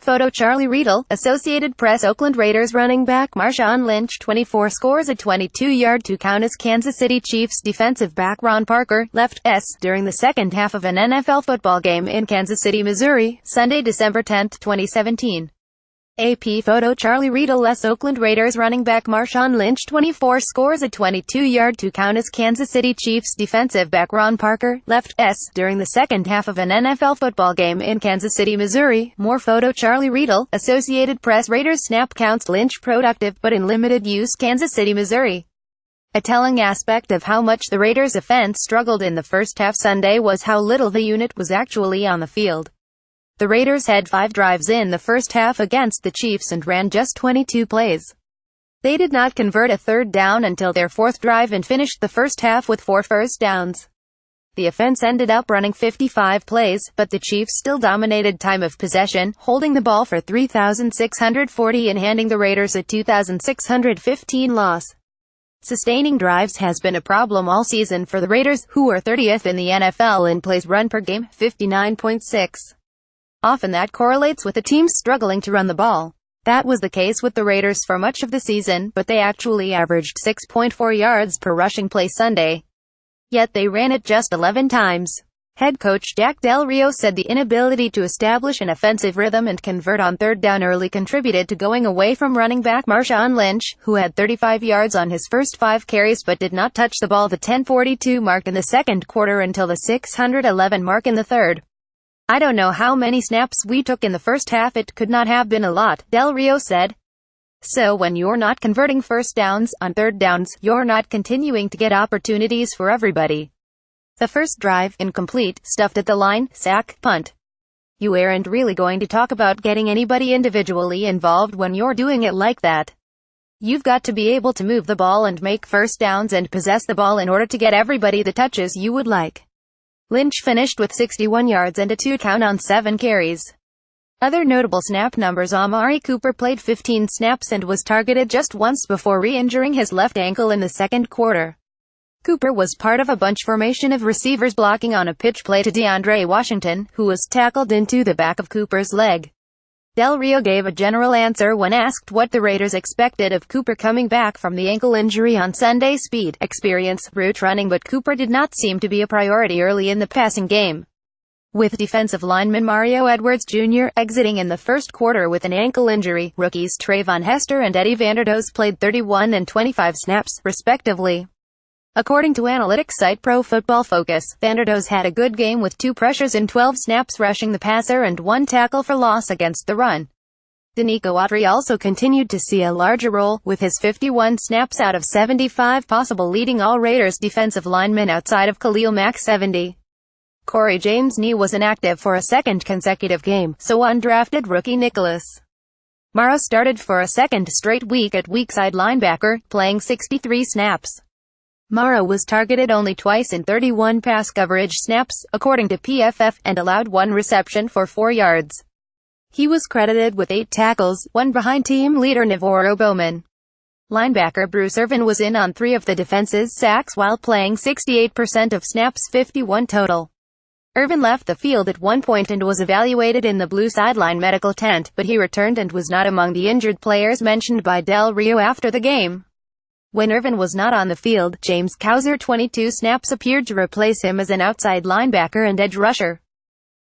Photo Charlie Riedel, Associated Press. Oakland Raiders running back Marshawn Lynch, 24, scores a 22-yard touchdown as Kansas City Chiefs defensive back Ron Parker left during the second half of an NFL football game in Kansas City, Missouri, Sunday, December 10, 2017. AP photo Charlie Riedel. Oakland Raiders running back Marshawn Lynch, 24, scores a 22-yard touchdown as Kansas City Chiefs defensive back Ron Parker left during the second half of an NFL football game in Kansas City, Missouri. More photo Charlie Riedel, Associated Press. Raiders snap counts Lynch productive but in limited use, Kansas City, Missouri. A telling aspect of how much the Raiders' offense struggled in the first half Sunday was how little the unit was actually on the field. The Raiders had 5 drives in the first half against the Chiefs and ran just 22 plays. They did not convert a third down until their 4th drive and finished the first half with 4 first downs. The offense ended up running 55 plays, but the Chiefs still dominated time of possession, holding the ball for 3,640 and handing the Raiders a 2,615 loss. Sustaining drives has been a problem all season for the Raiders, who are 30th in the NFL in plays run per game, 59.6. Often that correlates with the teams struggling to run the ball. That was the case with the Raiders for much of the season, but they actually averaged 6.4 yards per rushing play Sunday. Yet they ran it just 11 times. Head coach Jack Del Rio said the inability to establish an offensive rhythm and convert on third down early contributed to going away from running back Marshawn Lynch, who had 35 yards on his first 5 carries but did not touch the ball the 10:42 mark in the second quarter until the 611 mark in the third. "I don't know how many snaps we took in the first half. It could not have been a lot," Del Rio said. "So when you're not converting first downs on third downs, you're not continuing to get opportunities for everybody. The first drive, incomplete, stuffed at the line, sack, punt. You aren't really going to talk about getting anybody individually involved when you're doing it like that. You've got to be able to move the ball and make first downs and possess the ball in order to get everybody the touches you would like." Lynch finished with 61 yards and a touchdown on 7 carries. Other notable snap numbers: Amari Cooper played 15 snaps and was targeted just once before re-injuring his left ankle in the second quarter. Cooper was part of a bunch formation of receivers blocking on a pitch play to DeAndre Washington, who was tackled into the back of Cooper's leg. Del Rio gave a general answer when asked what the Raiders expected of Cooper coming back from the ankle injury on Sunday: speed, experience, route running, but Cooper did not seem to be a priority early in the passing game. With defensive lineman Mario Edwards Jr. exiting in the first quarter with an ankle injury, rookies Trayvon Hester and Eddie Vanderdoes played 31 and 25 snaps, respectively. According to analytics site Pro Football Focus, Vanderdoes had a good game with 2 pressures in 12 snaps rushing the passer and 1 tackle for loss against the run. Denico Autry also continued to see a larger role, with his 51 snaps out of 75 possible, leading all Raiders defensive linemen outside of Khalil Mack 70. Corey James-Knee was inactive for a second consecutive game, so undrafted rookie Nicholas Morrow started for a second straight week at weakside linebacker, playing 63 snaps. Morrow was targeted only twice in 31 pass coverage snaps, according to PFF, and allowed 1 reception for 4 yards. He was credited with 8 tackles, 1 behind team leader Navarro Bowman. Linebacker Bruce Irvin was in on 3 of the defense's sacks while playing 68% of snaps, 51 total. Irvin left the field at one point and was evaluated in the blue sideline medical tent, but he returned and was not among the injured players mentioned by Del Rio after the game. When Irvin was not on the field, James Cowser 22 snaps appeared to replace him as an outside linebacker and edge rusher.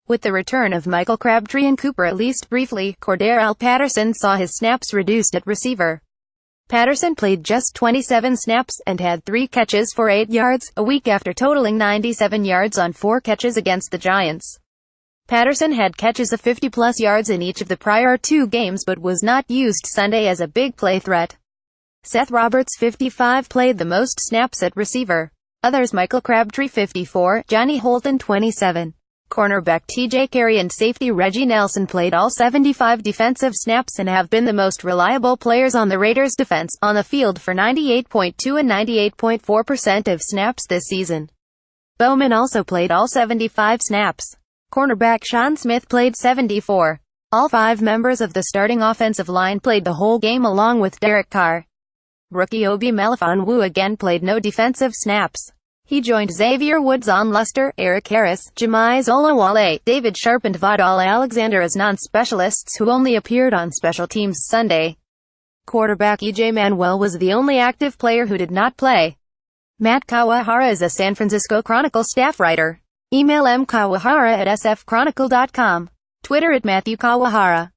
With the return of Michael Crabtree and Cooper at least briefly, Cordarrelle Patterson saw his snaps reduced at receiver. Patterson played just 27 snaps, and had 3 catches for 8 yards, a week after totaling 97 yards on 4 catches against the Giants. Patterson had catches of 50-plus yards in each of the prior 2 games but was not used Sunday as a big play threat. Seth Roberts 55 played the most snaps at receiver. Others: Michael Crabtree 54, Johnny Holton 27. Cornerback TJ Carey and safety Reggie Nelson played all 75 defensive snaps and have been the most reliable players on the Raiders' defense, on the field for 98.2 and 98.4% of snaps this season. Bowman also played all 75 snaps. Cornerback Sean Smith played 74. All 5 members of the starting offensive line played the whole game along with Derek Carr. Rookie Obi Melifonwu again played no defensive snaps. He joined Xavier Woods on Luster, Eric Harris, Jamize Olawale, David Sharp and Vadal Alexander as non-specialists who only appeared on special teams Sunday. Quarterback E.J. Manuel was the only active player who did not play. Matt Kawahara is a San Francisco Chronicle staff writer. Email mkawahara@sfchronicle.com. Twitter @MatthewKawahara.